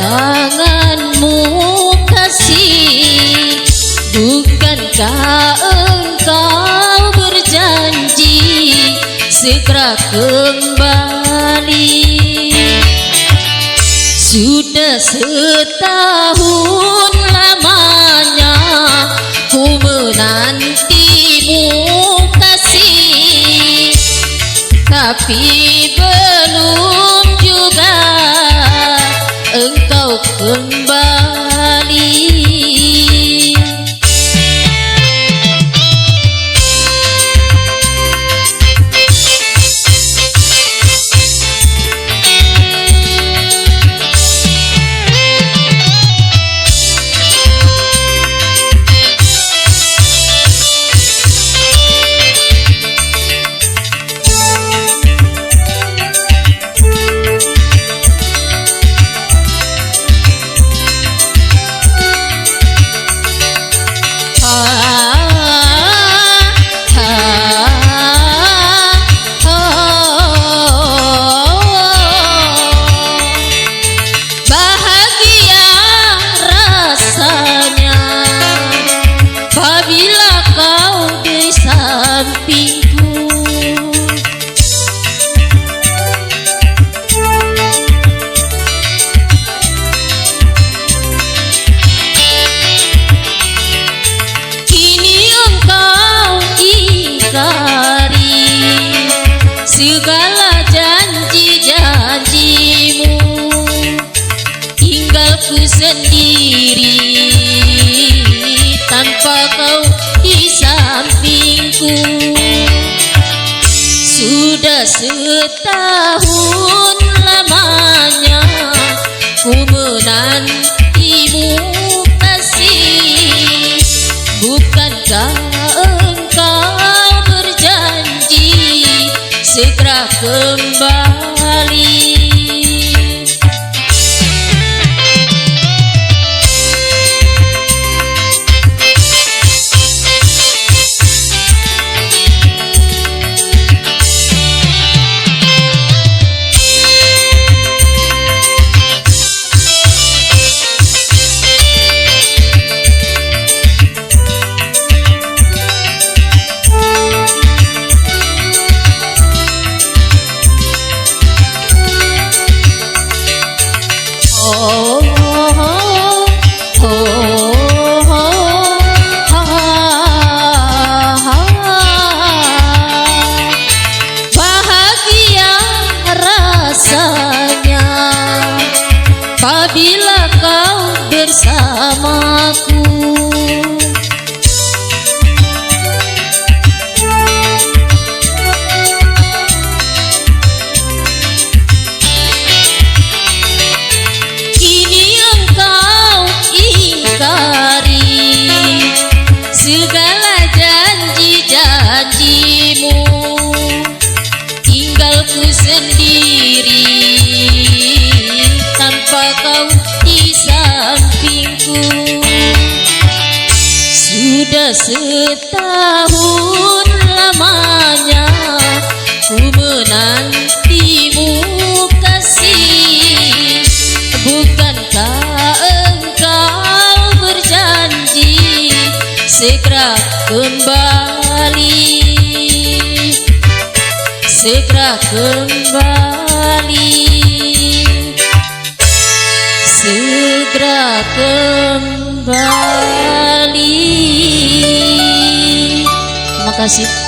tanganmu kasih, bukankah engkau berjanji segera kembali? Sudah setahun lamanya ku menantimu kasih, tapi belum juga engkau kembali. Segala janji-janjimu, tinggalku sendiri tanpa kau di sampingku. Sudah setahun lamanya ku menantimu kasih, bukankah engkau berjanji segera kembali? Bahagia rasanya apabila kau bersamaku. Segala janji-janjimu, tinggalku sendiri tanpa kau di sampingku. Sudah setahun lamanya ku menantimu kasih, bukankah engkau berjanji segera kembali, segera kembali, segera kembali. Terima kasih.